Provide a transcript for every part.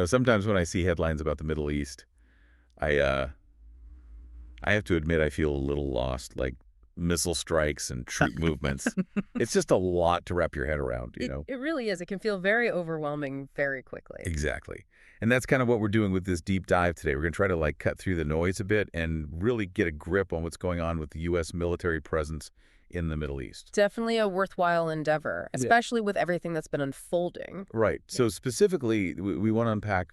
Sometimes when I see headlines about the Middle East, I uh, I have to admit I feel a little lost, like missile strikes and troop movements. It's just a lot to wrap your head around, you know? It really is. It can feel very overwhelming very quickly. Exactly. And that's kind of what we're doing with this deep dive today. We're going to try to cut through the noise a bit and really get a grip on what's going on with the U.S. military presence in the Middle East. Definitely a worthwhile endeavor, Yeah. especially with everything that's been unfolding. Right. Yeah. So specifically, we want to unpack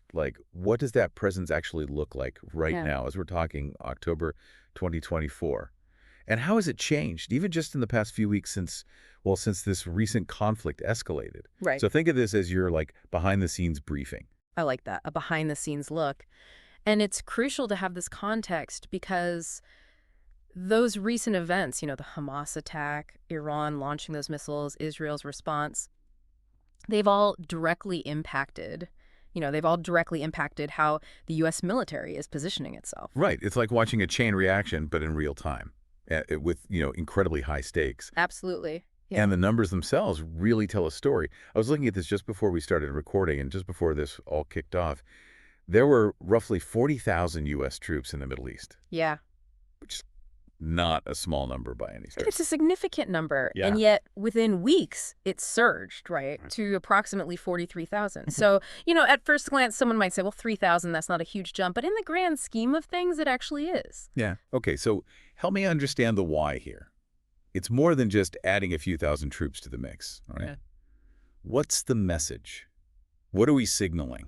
what does that presence actually look like right Yeah. now as we're talking October 2024? And how has it changed, even just in the past few weeks since this recent conflict escalated? Right. So think of this as your behind the scenes briefing. I like that, a behind the scenes look. And it's crucial to have this context because those recent events, the Hamas attack, Iran launching those missiles, Israel's response, they've all directly impacted, they've all directly impacted how the U.S. military is positioning itself. Right. It's like watching a chain reaction, but in real time, with incredibly high stakes. Absolutely. Yeah. And the numbers themselves really tell a story. I was looking at this just before we started recording, and just before this all kicked off. There were roughly 40,000 U.S. troops in the Middle East, Yeah. which is not a small number by any stretch. It's a significant number. Yeah. And yet within weeks, it surged, right, to approximately 43,000. So, at first glance, someone might say, well, 3,000, that's not a huge jump. But in the grand scheme of things, it actually is. Yeah. Okay, so help me understand the why here. It's more than just adding a few thousand troops to the mix, all right? Yeah. What's the message? What are we signaling?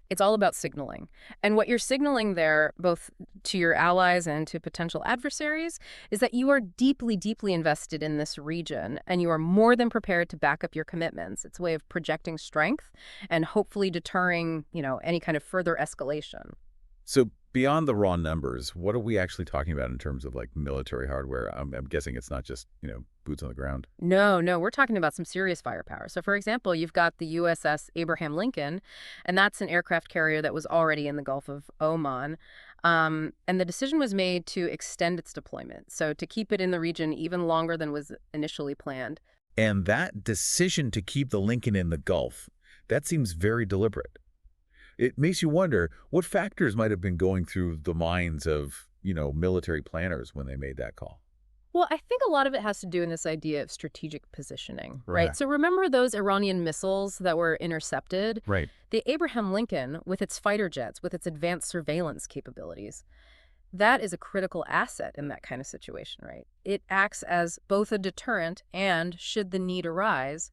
It's all about signaling. And what you're signaling there, both to your allies and to potential adversaries, is that you are deeply, deeply invested in this region and you are more than prepared to back up your commitments. It's a way of projecting strength and hopefully deterring, any kind of further escalation. So beyond the raw numbers, what are we actually talking about in terms of military hardware? I'm guessing it's not just, boots on the ground. No, no, we're talking about some serious firepower. So, for example, you've got the USS Abraham Lincoln, and that's an aircraft carrier that was already in the Gulf of Oman. And the decision was made to extend its deployment, so to keep it in the region even longer than was initially planned. And that decision to keep the Lincoln in the Gulf, that seems very deliberate. It makes you wonder what factors might have been going through the minds of, military planners when they made that call. Well, I think a lot of it has to do in this idea of strategic positioning, right? Right. So remember those Iranian missiles that were intercepted? Right. The Abraham Lincoln, with its fighter jets, with its advanced surveillance capabilities, that is a critical asset in that kind of situation, right? It acts as both a deterrent and, should the need arise,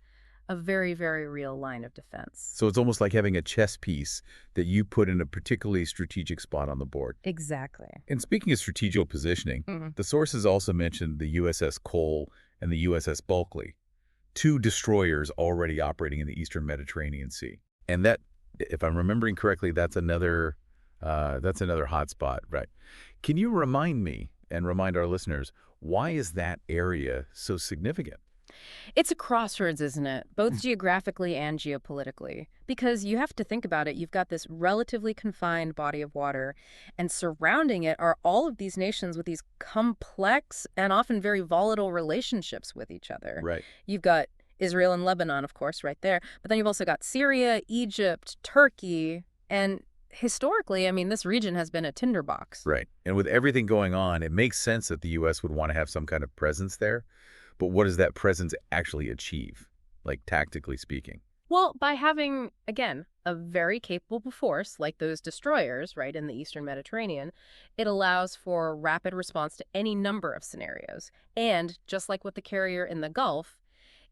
a very, very real line of defense. So it's almost like having a chess piece that you put in a particularly strategic spot on the board. Exactly. And speaking of strategic positioning, Hmm. the sources also mentioned the USS Cole and the USS Bulkley, two destroyers already operating in the Eastern Mediterranean Sea. And that, if I'm remembering correctly, that's another hot spot, right? Can you remind me and remind our listeners, why is that area so significant? It's a crossroads, isn't it? Both geographically and geopolitically. Because you have to think about it, you've got this relatively confined body of water, and surrounding it are all of these nations with these complex and often very volatile relationships with each other. Right. You've got Israel and Lebanon, of course, right there. But then you've also got Syria, Egypt, Turkey, and historically, this region has been a tinderbox. Right. And with everything going on, it makes sense that the U.S. would want to have some kind of presence there. But what does that presence actually achieve, tactically speaking? Well, by having, again, a very capable force like those destroyers, right, in the Eastern Mediterranean, it allows for rapid response to any number of scenarios. And just like with the carrier in the Gulf,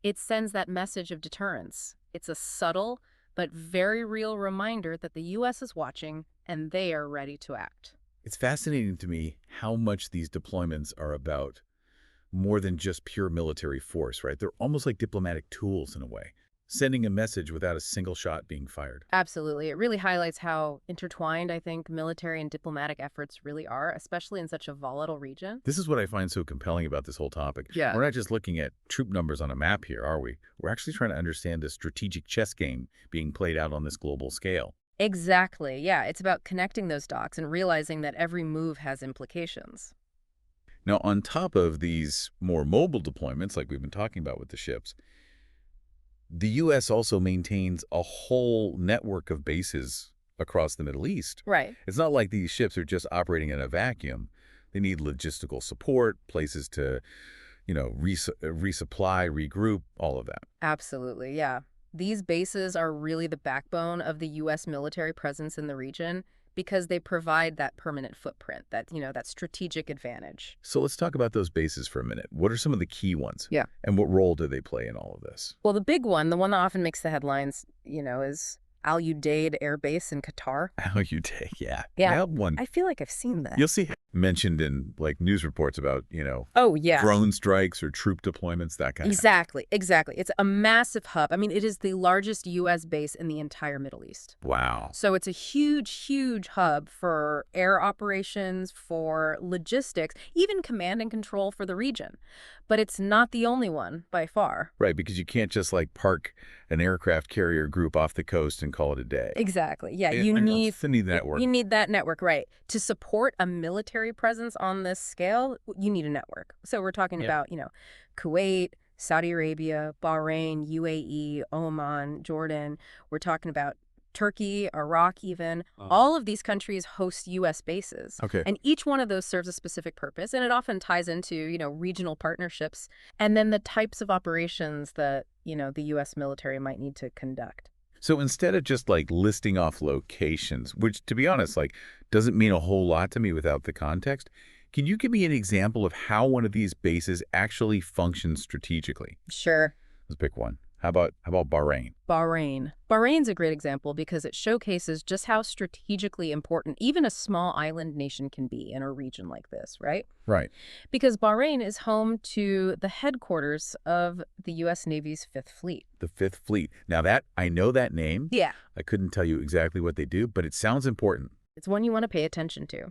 it sends that message of deterrence. It's a subtle but very real reminder that the U.S. is watching and they are ready to act. It's fascinating to me how much these deployments are about more than just pure military force, right? They're almost like diplomatic tools in a way, sending a message without a single shot being fired. Absolutely. It really highlights how intertwined I think military and diplomatic efforts really are, especially in such a volatile region. This is what I find so compelling about this whole topic. Yeah. We're not just looking at troop numbers on a map here, are we? We're actually trying to understand the strategic chess game being played out on this global scale. Exactly. Yeah. It's about connecting those dots and realizing that every move has implications. Now, on top of these more mobile deployments, like we've been talking about with the ships, The U.S. also maintains a whole network of bases across the Middle East. Right. It's not like these ships are just operating in a vacuum. They need logistical support, places to, resupply, regroup, all of that. Absolutely, yeah. These bases are really the backbone of the U.S. military presence in the region because they provide that permanent footprint, that strategic advantage. So let's talk about those bases for a minute. What are some of the key ones? Yeah. And what role do they play in all of this? Well, the big one, the one that often makes the headlines, is Al Udeid Air Base in Qatar. How you take, yeah. Yeah. That one. I feel like I've seen that. You'll see mentioned in news reports about, Oh, yeah. drone strikes or troop deployments, that kind of Exactly. It's a massive hub. I mean, it is the largest U.S. base in the entire Middle East. Wow. So it's a huge, huge hub for air operations, for logistics, even command and control for the region. But it's not the only one by far. Right, because you can't just park an aircraft carrier group off the coast and call it a day. Exactly. Yeah, You you need need the network. You need that network, right? To support a military presence on this scale, you need a network. So we're talking about, Kuwait, Saudi Arabia, Bahrain, UAE, Oman, Jordan. We're talking about Turkey, Iraq even. All of these countries host U.S. bases. Okay. And each one of those serves a specific purpose, and it often ties into, regional partnerships and then the types of operations that, the U.S. military might need to conduct. So instead of just listing off locations, which to be honest, doesn't mean a whole lot to me without the context, can you give me an example of how one of these bases actually functions strategically? Sure. Let's pick one. How about Bahrain? Bahrain's a great example because it showcases just how strategically important even a small island nation can be in a region like this, right? Right. Because Bahrain is home to the headquarters of the U.S. Navy's Fifth Fleet. The Fifth Fleet. Now I know that name. Yeah. I couldn't tell you exactly what they do, but it sounds important. It's one you want to pay attention to.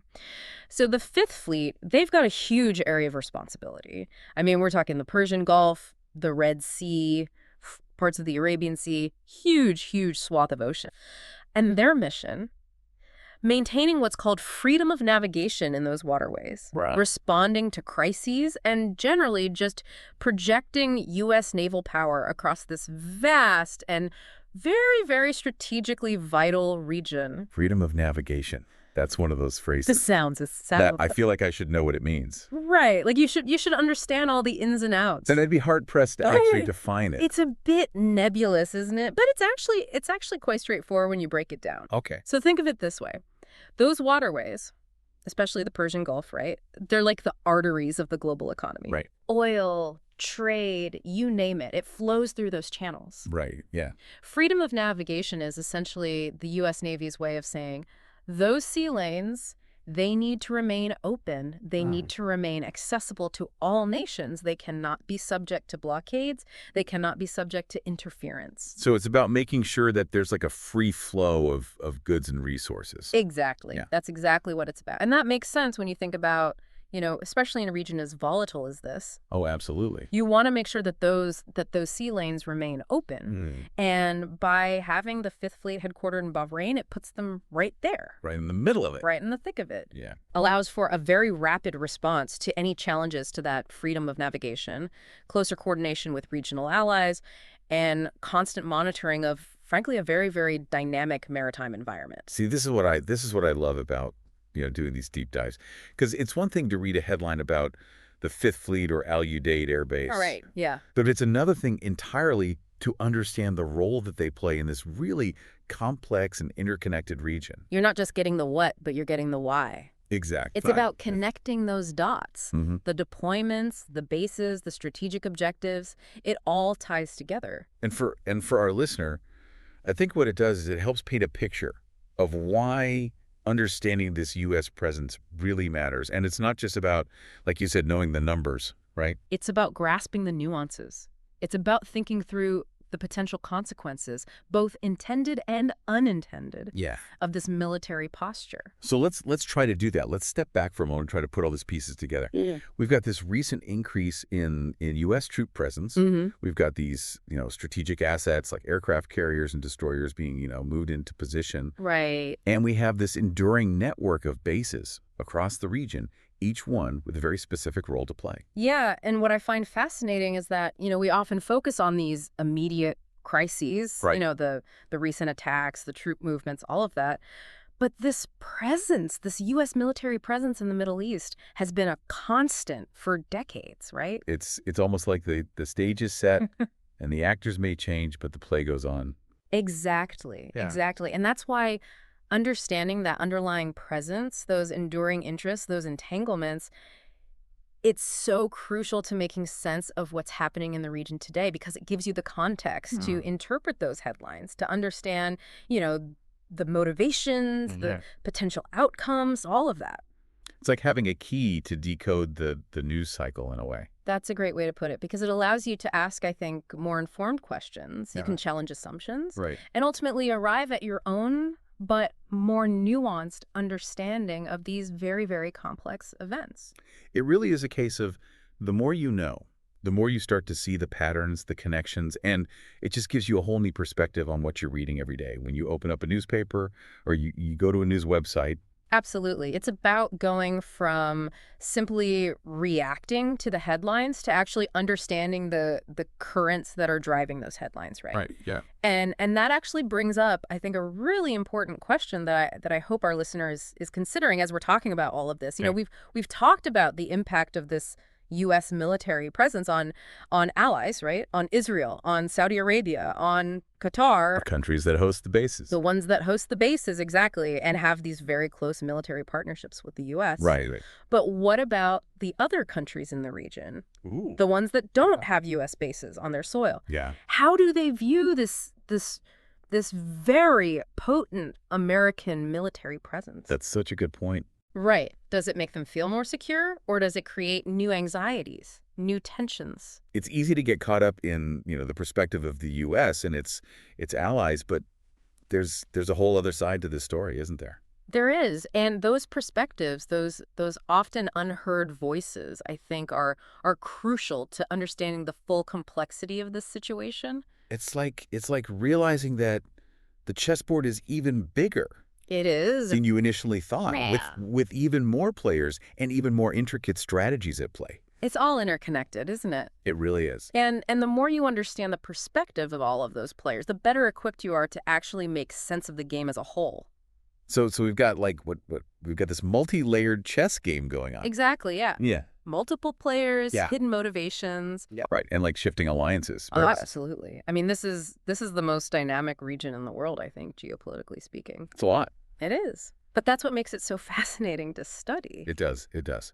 So the Fifth Fleet, they've got a huge area of responsibility. I mean, we're talking the Persian Gulf, the Red Sea, parts of the Arabian Sea, huge, huge swath of ocean. And their mission, maintaining what's called freedom of navigation in those waterways, Right. responding to crises, and generally just projecting U.S. naval power across this vast and very, very strategically vital region. Freedom of navigation. That's one of those phrases It that sounds. I feel like I should know what it means. Right. Like you should understand all the ins and outs. Then I'd be hard-pressed to actually define it. It's a bit nebulous, isn't it? But it's actually quite straightforward when you break it down. Okay. So think of it this way. Those waterways, especially the Persian Gulf, right? They're like the arteries of the global economy. Right. Oil, trade, you name it. It flows through those channels. Right. Yeah. Freedom of navigation is essentially the U.S. Navy's way of saying those sea lanes, they need to remain open. They need to remain accessible to all nations. They cannot be subject to blockades. They cannot be subject to interference. So it's about making sure that there's a free flow of goods and resources. Exactly. Yeah. That's exactly what it's about. And that makes sense when you think about, especially in a region as volatile as this. Oh, absolutely. You want to make sure that those sea lanes remain open. And by having the Fifth Fleet headquartered in Bahrain, it puts them right there. Right in the middle of it. Right in the thick of it. Yeah. Allows for a very rapid response to any challenges to that freedom of navigation, closer coordination with regional allies, and constant monitoring of, frankly, a very, very dynamic maritime environment. See, this is what I love about doing these deep dives, because it's one thing to read a headline about the Fifth Fleet or Al Udeid Air Base. All right. Yeah. But it's another thing entirely to understand the role that they play in this really complex and interconnected region. You're not just getting the what, but you're getting the why. Exactly. It's about connecting those dots. Mm-hmm. The deployments, the bases, the strategic objectives, it all ties together. And for our listener, I think what it does is it helps paint a picture of why understanding this U.S. presence really matters. And it's not just about, like you said, knowing the numbers, right? It's about grasping the nuances. It's about thinking through the potential consequences, both intended and unintended, Yeah. of this military posture. So let's try to do that. Let's step back for a moment and try to put all these pieces together. Yeah. We've got this recent increase in U.S. troop presence. Mm-hmm. We've got these, strategic assets like aircraft carriers and destroyers being, moved into position. Right. And we have this enduring network of bases across the region, each one with a very specific role to play. Yeah, and what I find fascinating is that, we often focus on these immediate crises, Right. the recent attacks, the troop movements, all of that. But this presence, this U.S. military presence in the Middle East has been a constant for decades, right? It's almost like the stage is set and the actors may change, but the play goes on. Exactly, Yeah. exactly. And that's why understanding that underlying presence, those enduring interests, those entanglements, it's so crucial to making sense of what's happening in the region today because it gives you the context to interpret those headlines, to understand, you know, the motivations, the potential outcomes, all of that. It's like having a key to decode the news cycle in a way. That's a great way to put it because it allows you to ask, I think, more informed questions. You Yeah. can challenge assumptions Right. and ultimately arrive at your own but more nuanced understanding of these very, very complex events. It really is a case of the more you know, the more you start to see the patterns, the connections, and it just gives you a whole new perspective on what you're reading every day. When you open up a newspaper or you go to a news website. Absolutely. It's about going from simply reacting to the headlines to actually understanding the currents that are driving those headlines, right? Right. Yeah. And that actually brings up, I think, a really important question that I hope our listeners is considering as we're talking about all of this. You know, Okay. we've talked about the impact of this U.S. military presence on allies, right? On Israel, on Saudi Arabia, on Qatar, Countries that host the bases. the ones that host the bases, exactly, and have these very close military partnerships with the U.S. Right. Right. But what about the other countries in the region, Ooh. the ones that don't have U.S. bases on their soil? Yeah. How do they view this very potent American military presence? That's such a good point. Right. Does it make them feel more secure, or does it create new anxieties, new tensions? It's easy to get caught up in, the perspective of the U.S. and its allies, but there's a whole other side to this story, isn't there? There is, and those perspectives, those often unheard voices, I think, are crucial to understanding the full complexity of this situation. It's like realizing that the chessboard is even bigger It is. than you initially thought, with Yeah. with even more players and even more intricate strategies at play. It's all interconnected, isn't it? It really is. And the more you understand the perspective of all of those players, the better equipped you are to actually make sense of the game as a whole. So we've got like what we've got this multi-layered chess game going on. Exactly, yeah. Yeah. Multiple players, Yeah. hidden motivations. Yeah. Right. And like shifting alliances. Oh, absolutely. I mean, this is the most dynamic region in the world, I think, geopolitically speaking. It's a lot. It is. But that's what makes it so fascinating to study. It does. It does.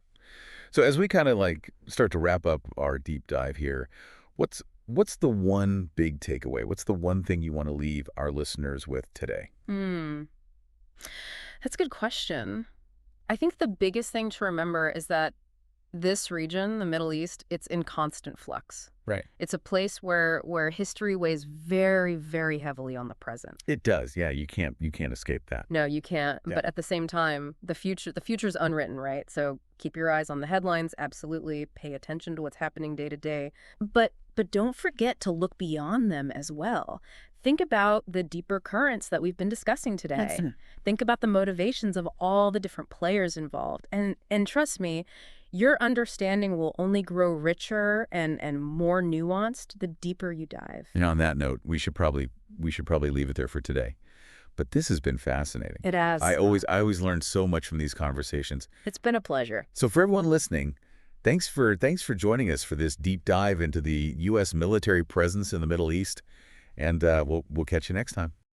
So as we kind of like start to wrap up our deep dive here, what's the one big takeaway? What's the one thing you want to leave our listeners with today? That's a good question. I think the biggest thing to remember is that this region, the Middle East, it's in constant flux. Right. It's a place where history weighs very, very heavily on the present. It does. Yeah, you can't escape that. No, you can't. Yeah. But at the same time, the future's unwritten, right? So keep your eyes on the headlines, absolutely. Pay attention to what's happening day to day. But don't forget to look beyond them as well. Think about the deeper currents that we've been discussing today. Think about the motivations of all the different players involved. And trust me, your understanding will only grow richer and more nuanced the deeper you dive. And on that note, we should probably leave it there for today. But this has been fascinating. It has. I always learn so much from these conversations. It's been a pleasure. So for everyone listening, thanks for joining us for this deep dive into the U.S. military presence in the Middle East. And we'll catch you next time.